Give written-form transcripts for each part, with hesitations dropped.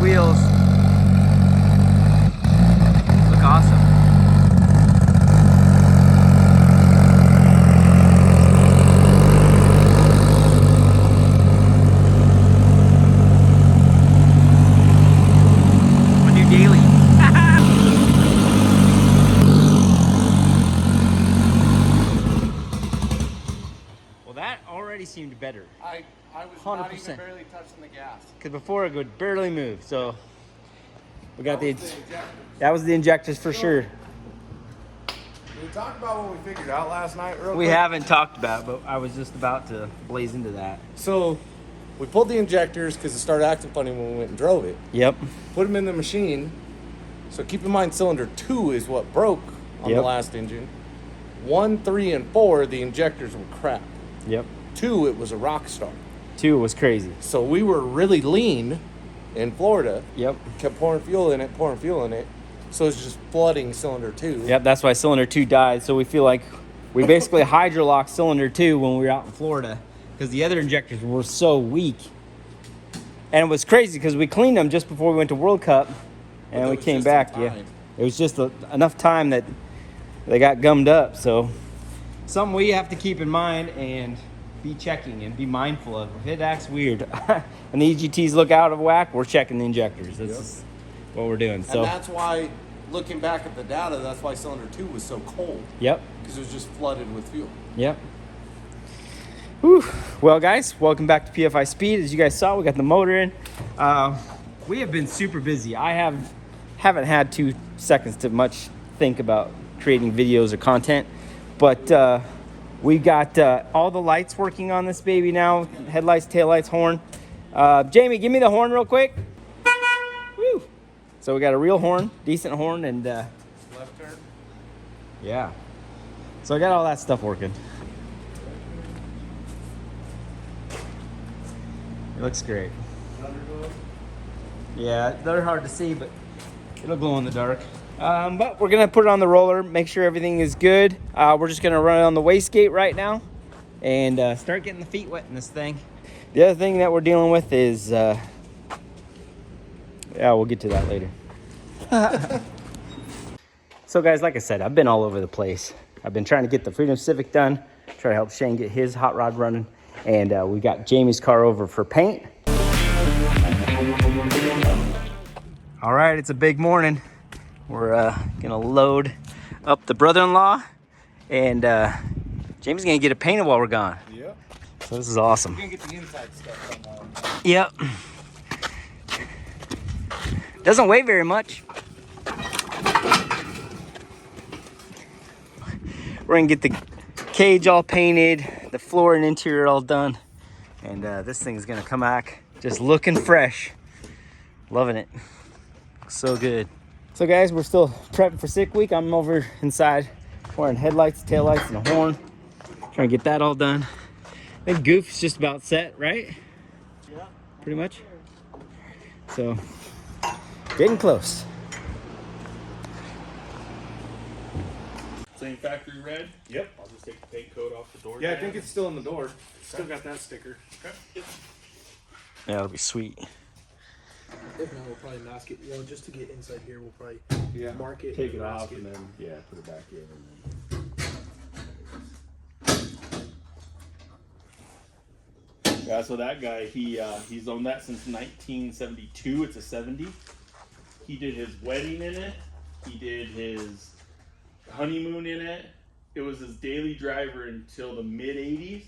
wheels look awesome. My new daily. Well, that already seemed better. I was 100%. not even barely touching the gas. Because before it would barely move, so we got that was the injectors for sure. Did we talk about what we figured out last night real We quick? haven't talked about it, but I was just about to blaze into that. So we pulled the injectors because it started acting funny when we went and drove it. Yep. Put them in the machine. So keep in mind, cylinder 2 is what broke on the last engine. 1, 3, and 4, the injectors were crap. Yep. 2, it was a rock star. 2 was crazy. So we were really lean in Florida. Yep. Kept pouring fuel in it. So it's just flooding cylinder 2. Yep, that's why cylinder 2 died. So we feel like we basically hydrolocked cylinder 2 when we were out in Florida because the other injectors were so weak. And it was crazy because we cleaned them just before we went to World Cup and we came back. Yeah. It was just enough time that they got gummed up. So something we have to keep in mind and be checking and be mindful of. If it acts weird and the EGTs look out of whack, we're checking the injectors. This is what we're doing. So and that's why, looking back at the data, that's why cylinder 2 was so cold. Yep. Because it was just flooded with fuel. Yep. Whew. Well, guys, welcome back to PFI Speed. As you guys saw, we got the motor in. We have been super busy. I haven't had 2 seconds to much think about creating videos or content, but we got all the lights working on this baby now. Headlights, taillights, horn. Jamie, give me the horn real quick. Woo. So we got a real horn, decent horn, and Left turn. yeah. So I got all that stuff working. It looks great. Underglow. Yeah, they're hard to see, but it'll glow in the dark. But we're gonna put it on the roller, make sure everything is good. We're just gonna run it on the wastegate right now and start getting the feet wet in this thing. The other thing that we're dealing with is, yeah, we'll get to that later. So guys, like I said, I've been all over the place. I've been trying to get the Freedom Civic done, try to help Shane get his hot rod running, and we got Jamie's car over for paint. All right, it's a big morning. We're gonna load up the brother-in-law, and Jamie's gonna get it painted while we're gone. Yep. So this is awesome. We're gonna get the inside stuff done. Yep. Doesn't weigh very much. We're gonna get the cage all painted, the floor and interior all done, and this thing's gonna come back just looking fresh. Loving it. So good. So guys, we're still prepping for sick week. I'm over inside wearing headlights, taillights, and a horn. Trying to get that all done. I think Goof's just about set, right? Yeah. Pretty much. So, getting close. Same factory red? Yep. I'll just take the paint coat off the door. Yeah, I think it's still in the door. Still got that sticker. Okay. Yeah, that'll be sweet. If not, we'll probably mask it. Well, just to get inside here, we'll probably mark it. Take it mask off and then, yeah, put it back in. And then... Yeah, so that guy, he's owned that since 1972. It's a 70. He did his wedding in it. He did his honeymoon in it. It was his daily driver until the mid 80s.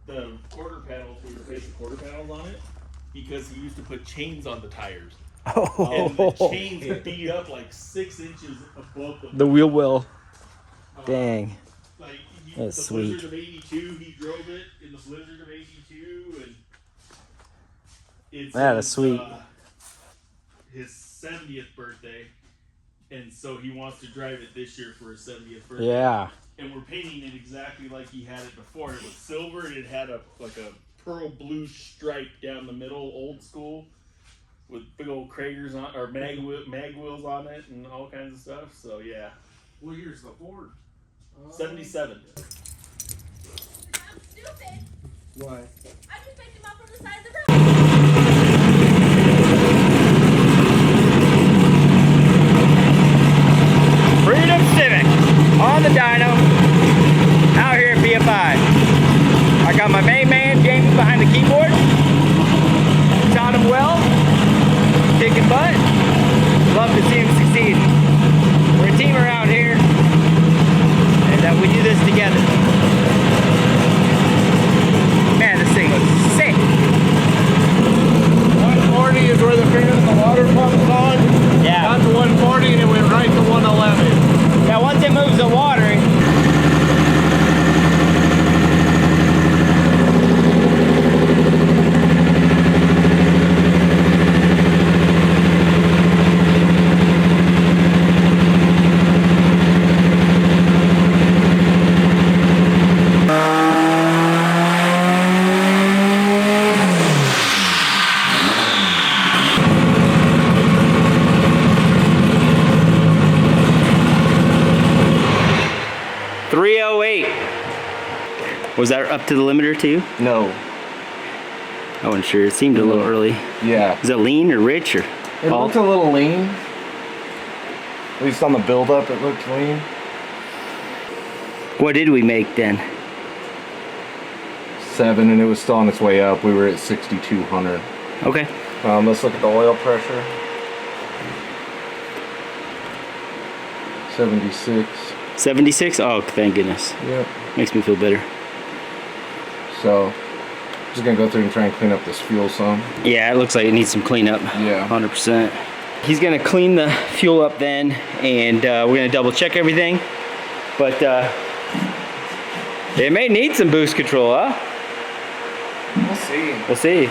The quarter panels, we replaced the quarter panels on it because he used to put chains on the tires. Oh, And the chains would be up like 6 inches above the wheel well. Dang. Like That's the sweet. Blizzard of '82, he drove it in the Blizzard of '82, and it's That is sweet. His 70th birthday, and so he wants to drive it this year for his 70th birthday. Yeah. And we're painting it exactly like he had it before. It was silver, and it had a pearl blue stripe down the middle, old school, with big old Kragers on or mag wheels on it, and all kinds of stuff. So yeah. What year's the Ford? 77. I'm stupid. Why? I just picked him up from the side of the road. Was that up to the limiter too? No. I wasn't sure. It seemed a little early. Yeah. Is it lean or rich or? It looked a little lean. At least on the build-up, it looked lean. What did we make then? 7, and it was still on its way up. We were at 6,200. Okay. Let's look at the oil pressure. 76. 76? Oh, thank goodness. Yep. Makes me feel better. So, just gonna go through and try and clean up this fuel some. Yeah, it looks like it needs some cleanup. Yeah. 100%. He's gonna clean the fuel up then, and we're gonna double check everything. But it may need some boost control, huh? We'll see. We'll see.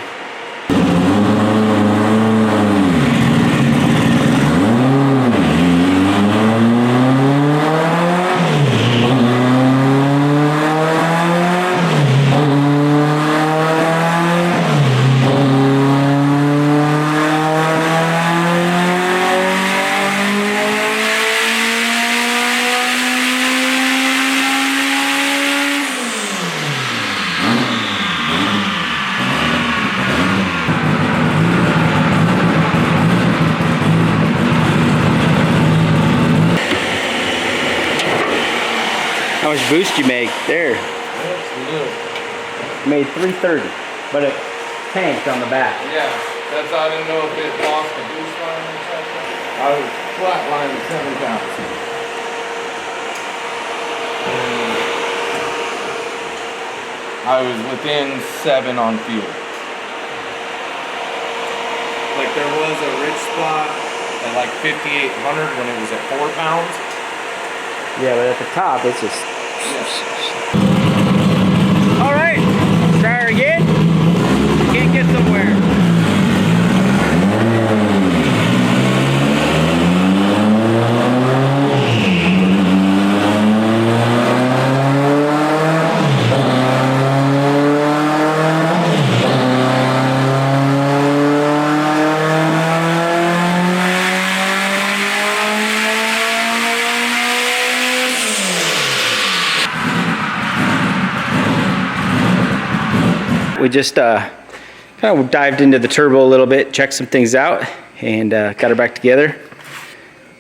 How much boost you make there? Made 330, but it tanked on the back. Yeah, that's I didn't know if it lost the boost line or something. I was flatlined at 7,000. I was within 7 on fuel. Like there was a rich spot at like 5,800 when it was at 4 pounds. Yeah, but at the top, it's just... All right, try her again. Can't get somewhere. We just kind of dived into the turbo a little bit, checked some things out, and got her back together.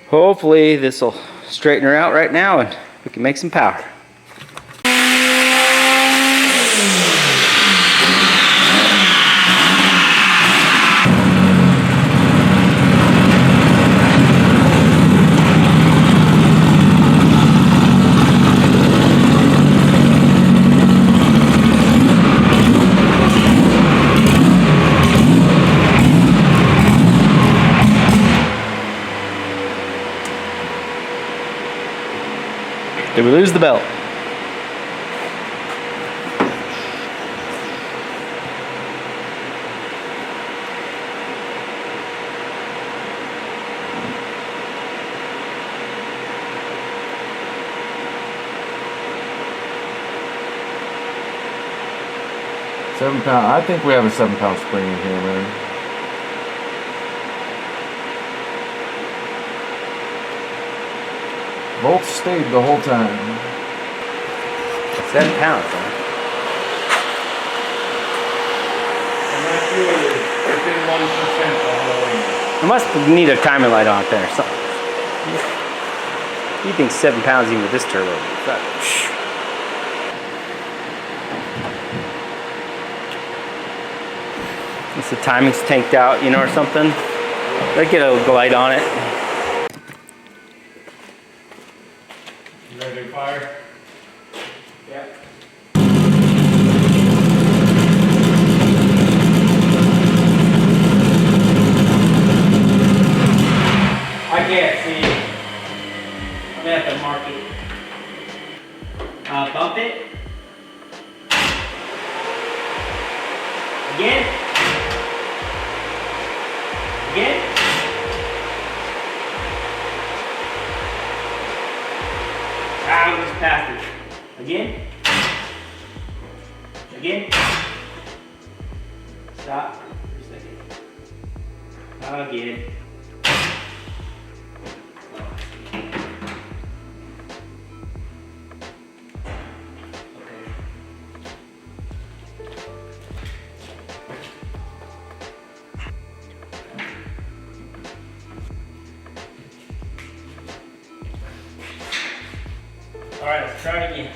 Hopefully this will straighten her out right now and we can make some power. Did we lose the belt? £7. I think we have a 7-pound spring in here, man. Both stayed the whole time. 7 pounds, huh? Unless you were within 1% the whole way. I must need a timing light on it there or something. You think 7 pounds even with this turbo? Unless the timing's tanked out, you know, or something. Let's get a light on it. You ready to fire? Yeah. I can't see. I'm gonna have to mark it. Bump it. Again. Again. I just passed it. Again. Again. Stop for a second. Again. Okay. try it again.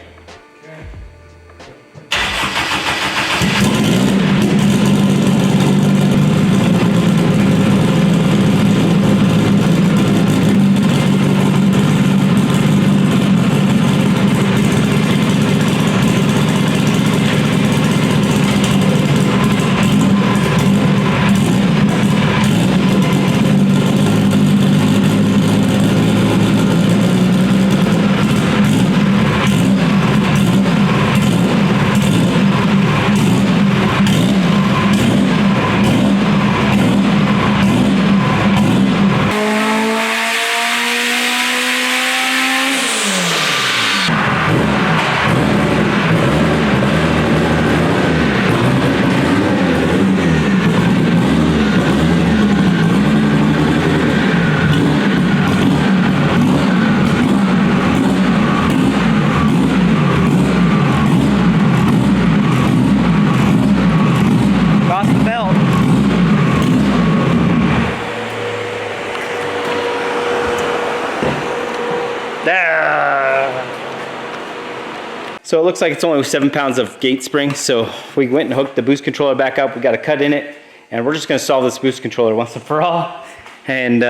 So it looks like it's only 7 pounds of gate spring. So we went and hooked the boost controller back up. We got a cut in it, and we're just gonna solve this boost controller once and for all, and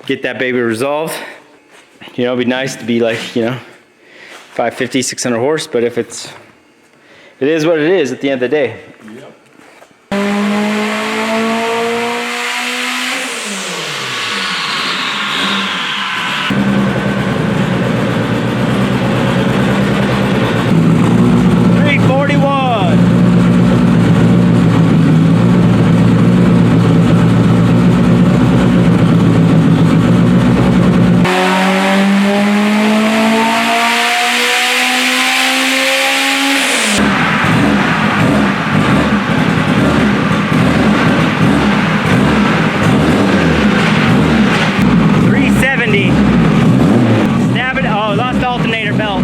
get that baby resolved. You know, it'd be nice to be like, you know, 550, 600 horse, but if it is what it is at the end of the day. Yep. 370. Snap it. Oh, lost the alternator belt.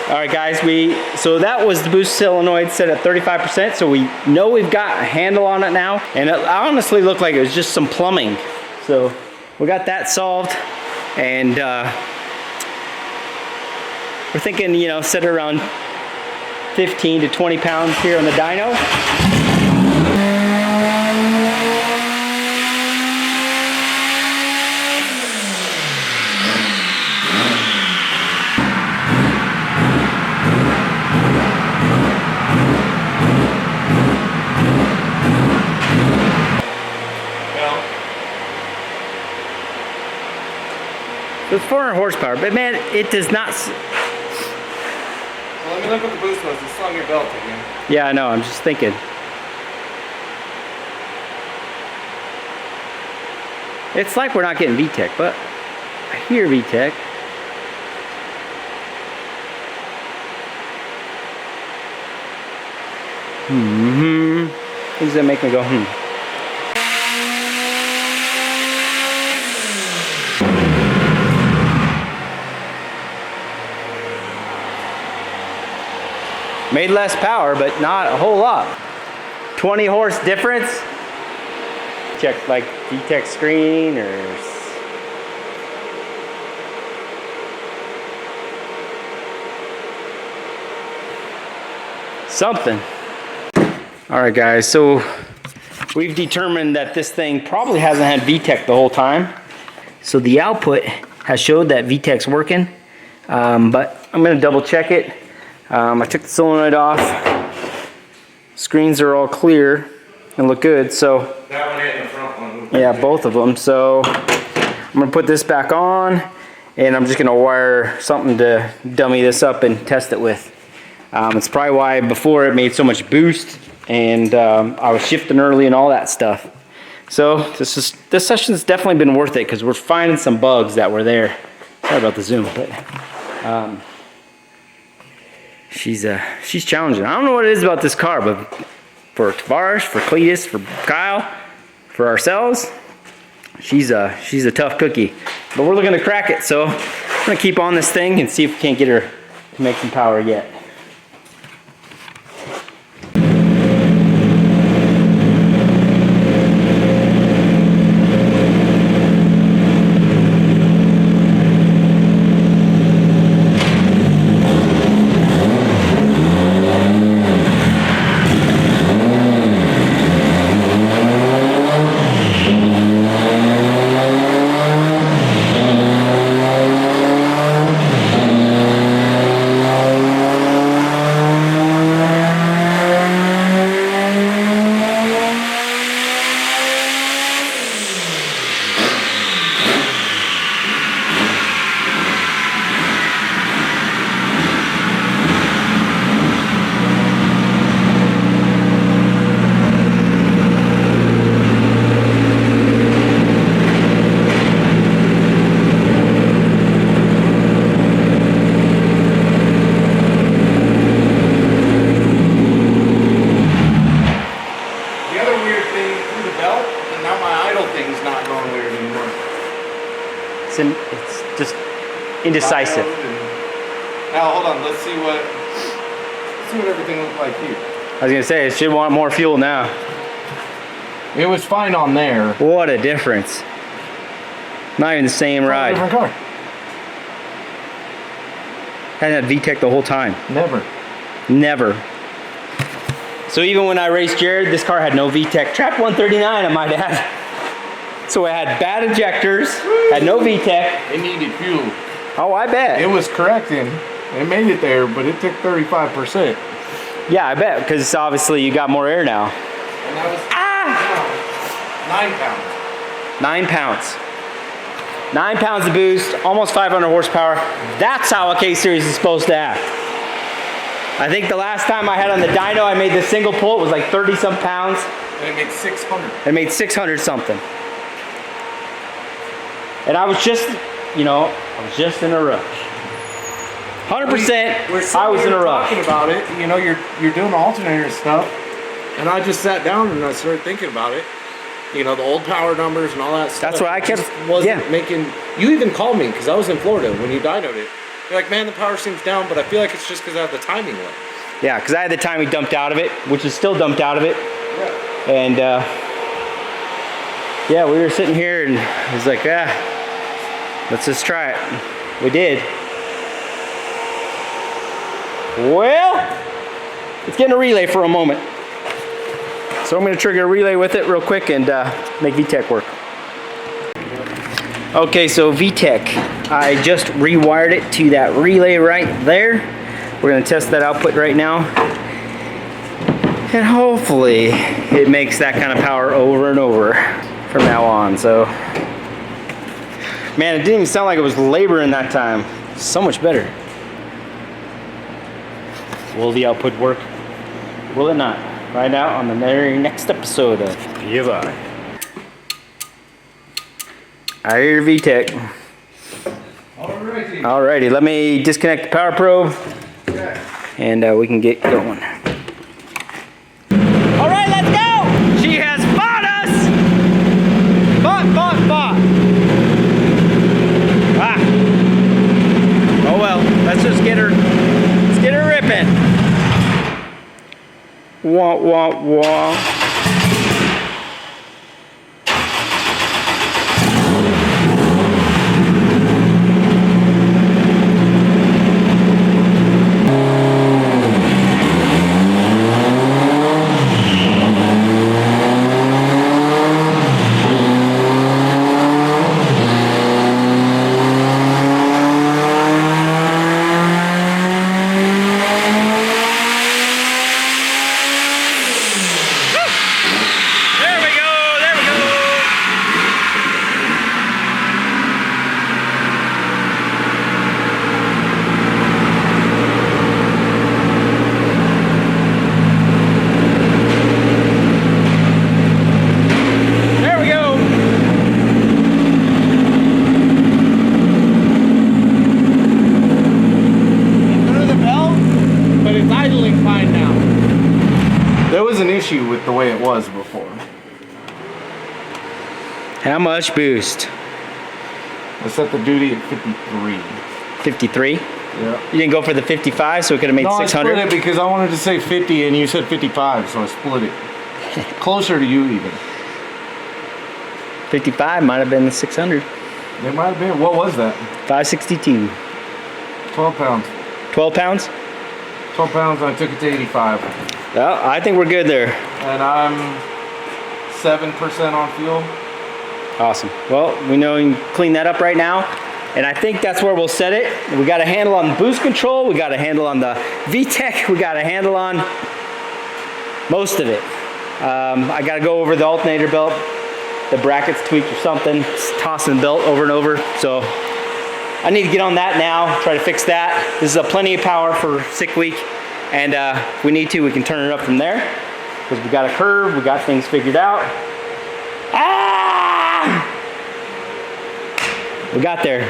All right, guys, so that was the boost solenoid set at 35%, so we know we've got a handle on it now, and it honestly looked like it was just some plumbing. So we got that solved, and we're thinking, you know, set it around 15 to 20 pounds here on the dyno. It's 400 horsepower, but man, it does not. Well, let me look what the boost was. It's on your belt again. Yeah, I know. I'm just thinking. It's like we're not getting VTEC, but I hear VTEC. Things that make me go, Made less power, but not a whole lot. 20 horse difference. Check like VTEC screen or something. All right, guys, so we've determined that this thing probably hasn't had VTEC the whole time. So the output has showed that VTEC's working, but I'm gonna double check it. I took the solenoid off. Screens are all clear and look good, so. That one hit in the front one. Yeah, both of them. So I'm gonna put this back on, and I'm just gonna wire something to dummy this up and test it with. It's probably why before it made so much boost, and I was shifting early and all that stuff. So this session's definitely been worth it because we're finding some bugs that were there. Sorry about the zoom, but she's challenging. I don't know what it is about this car, but for Tavares, for Cletus, for Kyle, for ourselves, she's a tough cookie. But we're looking to crack it, so I'm gonna keep on this thing and see if we can't get her to make some power yet. It's just indecisive. Now hold on, let's see what everything looked like here. I was gonna say, it should want more fuel now. It was fine on there. What a difference. Not even the same ride. Different car. Hadn't had VTEC the whole time. Never. So even when I raced Jared, this car had no VTEC. Trapped 139, I might add. So it had bad injectors, had no VTEC. It needed fuel. Oh, I bet. It was correcting. It made it there, but it took 35%. Yeah, I bet, because obviously you got more air now. And that was 9 pounds. 9 pounds of boost, almost 500 horsepower. That's how a K-Series is supposed to act. I think the last time I had on the dyno, I made the single pull, it was like 30 some pounds. And it made 600. It made 600 something. And I was just, in a rush. 100%, I was in a rush. Talking about it, you're doing the alternator stuff, and I just sat down and I started thinking about it. The old power numbers and all that stuff. That's what I kept. Wasn't making. You even called me because I was in Florida when you dynoed it. You're like, man, the power seems down, but I feel like it's just because I have the timing left. Yeah, because I had the timing dumped out of it, which is still dumped out of it. Yeah. And yeah, we were sitting here and it was like, let's just try it. We did. Well, let's get in a relay for a moment. So I'm going to trigger a relay with it real quick and make VTEC work. Okay, so VTEC, I just rewired it to that relay right there. We're going to test that output right now. And hopefully it makes that kind of power over and over from now on. So, man, it didn't even sound like it was laboring that time. So much better. Will the output work? Will it not? Find out on the very next episode of Pfispeed. I hear your VTEC. Alrighty, let me disconnect the power probe. Okay. And we can get going. Alright, let's go! She has bought us! Bought. Ah. Oh well, let's just get her ripping. Wah, wah, wah. With the way it was before. How much boost? I set the duty at 53. 53? Yeah. You didn't go for the 55 so it could have made 600? I split it because I wanted to say 50 and you said 55, so I split it. Closer to you even. 55 might have been the 600. It might have been. What was that? 562. 12 pounds. 12 pounds? 12 pounds and I took it to 85. Well, I think we're good there. And I'm 7% on fuel. Awesome. Well, we know you can clean that up right now. And I think that's where we'll set it. We got a handle on the boost control. We got a handle on the VTEC. We got a handle on most of it. I got to go over the alternator belt. The bracket's tweaked or something. Just tossing the belt over and over. So I need to get on that now. Try to fix that. This is a plenty of power for sick week. And if we need to, we can turn it up from there. Because we got a curve, we got things figured out. Ah! We got there.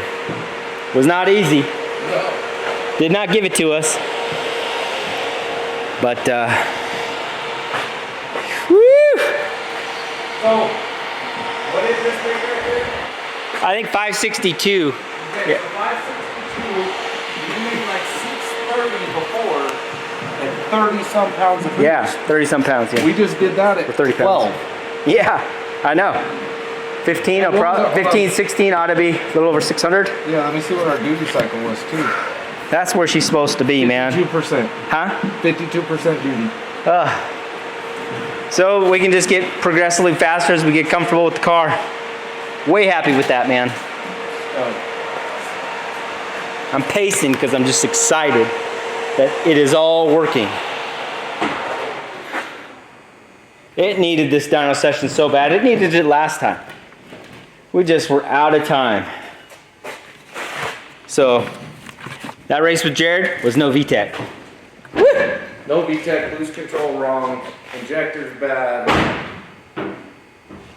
Was not easy. No. Did not give it to us. But, woo! So, what is this thing right here? I think 562. Okay, Yeah. so 562, you made like 630 before, and 30 some pounds of boost. Yeah, 30 some pounds. Yeah. We just did that at 30 12. pounds. Yeah, I know. 15, And what was it? 15, 16 ought to be a little over 600. Yeah, let me see what our duty cycle was too. That's where she's supposed to be, man. 52%. Huh? 52% duty. So we can just get progressively faster as we get comfortable with the car. Way happy with that, man. I'm pacing because I'm just excited that it is all working. It needed this dyno session so bad. It needed it last time. We just were out of time. So that race with Jared was no VTEC. No VTEC, lose control wrong, injectors bad.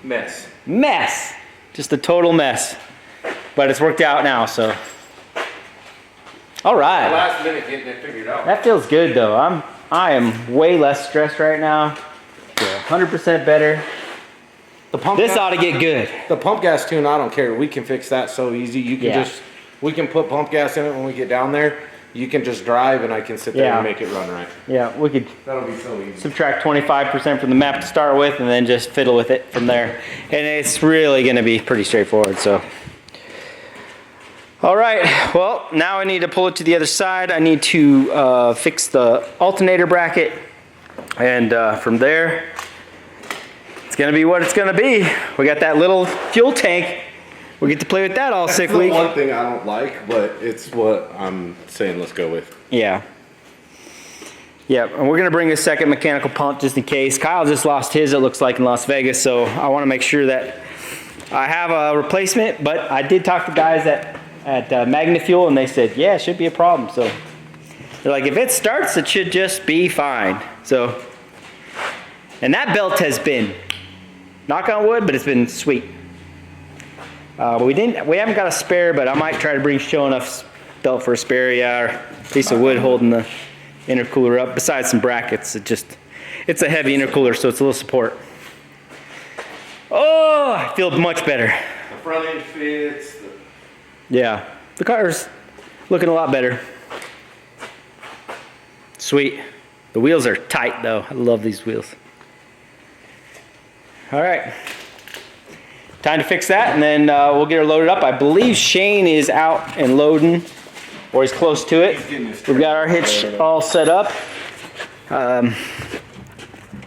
Mess. Mess. Just a total mess. But it's worked out now, so. All right. Last minute getting it figured out. That feels good though. I am way less stressed right now. 100% better. The pump This gas, ought to get good. the pump gas tune, I don't care. We can fix that so easy. You can Yeah. we can put pump gas in it when we get down there. You can just drive and I can sit there Yeah. and make it run right. Yeah, we could That'll be so easy. subtract 25% from the map to start with and then just fiddle with it from there. And it's really gonna be pretty straightforward, so. All right, well, now I need to pull it to the other side. I need to fix the alternator bracket. And from there, it's gonna be what it's gonna be. We got that little fuel tank. We get to play with that all sick week. One thing I don't like, but it's what I'm saying let's go with. Yeah. Yeah, and we're gonna bring a second mechanical pump just in case. Kyle just lost his, it looks like, in Las Vegas, so I wanna make sure that I have a replacement, but I did talk to guys at Magnafuel and they said, yeah, it should be a problem. So they're like, if it starts, it should just be fine. So, and that belt has been, knock on wood, but it's been sweet. We haven't got a spare, but I might try to bring Sho'nuff's belt for a spare, yeah, or a piece of wood holding the intercooler up. Besides some brackets, it's a heavy intercooler, so it's a little support. Oh, I feel much better. The front end fits. Yeah, the car's looking a lot better. Sweet. The wheels are tight though. I love these wheels. All right. Time to fix that and then we'll get her loaded up. I believe Shane is out and loading, or he's close to it. We've got our hitch all set up.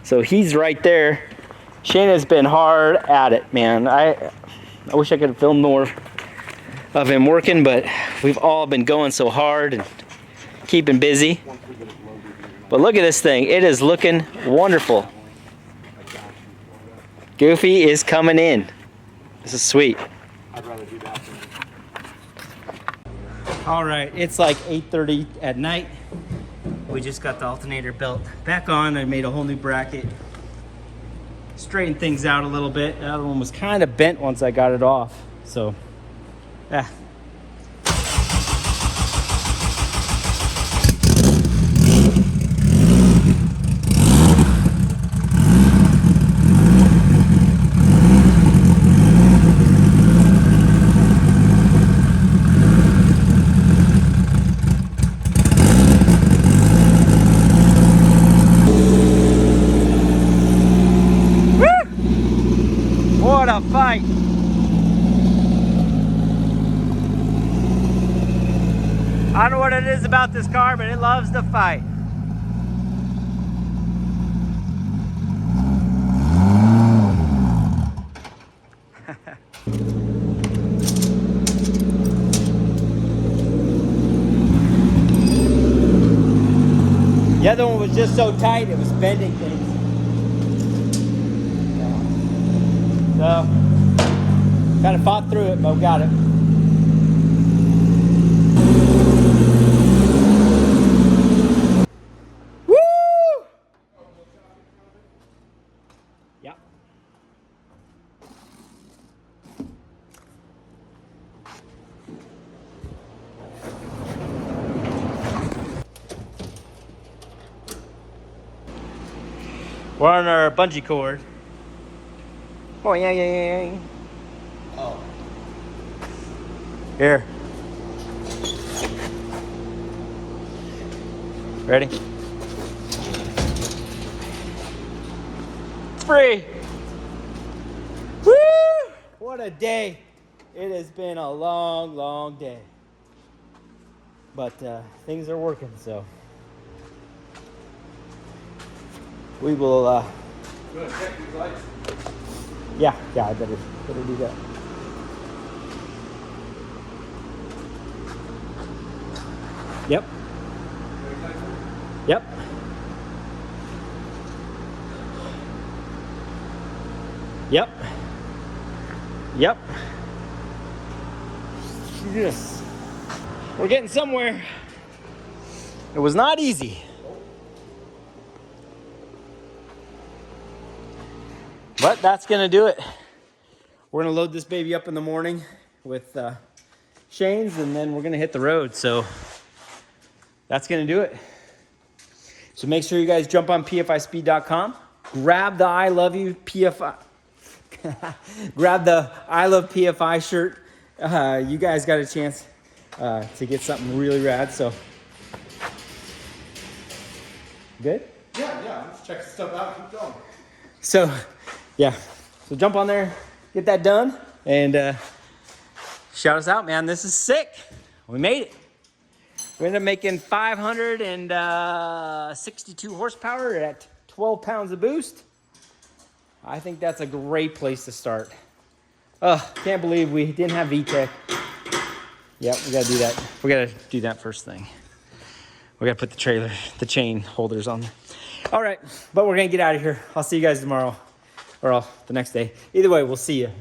So he's right there. Shane has been hard at it, man. I wish I could have filmed more of him working, but we've all been going so hard and keeping busy. But look at this thing. It is looking wonderful. Goofy is coming in. This is sweet. I'd rather do that than All right, it's like 8:30 at night. We just got the alternator belt back on. I made a whole new bracket. Straightened things out a little bit. The other one was kind of bent once I got it off. So, yeah. What a fight! I don't know what it is about this car, but it loves to fight. The other one was just so tight, it was bending things. So, kind of fought through it, but we got it. Woo! Yep. We're on our bungee cord. Oh, yeah. Oh. Here. Ready? Free. Woo! What a day. It has been a long, long day. But things are working, so we will You want to check these lights? yeah, I better do that. Yep. Yep. Yep. Yep. Yes. We're getting somewhere. It was not easy. But that's gonna do it. We're gonna load this baby up in the morning with Shane's, and then we're gonna hit the road. So that's gonna do it. So make sure you guys jump on pfispeed.com. Grab the I Love You PFI. Grab the I Love PFI shirt. You guys got a chance to get something really rad. So good? Yeah. Let's check some stuff out. Keep going. So yeah. So jump on there, get that done, and shout us out, man. This is sick. We made it. We ended up making 562 horsepower at 12 pounds of boost. I think that's a great place to start. Can't believe we didn't have VTEC. Yep, we gotta do that. We gotta do that first thing. We gotta put the chain holders on there. All right, but we're gonna get out of here. I'll see you guys tomorrow, or the next day. Either way, we'll see you.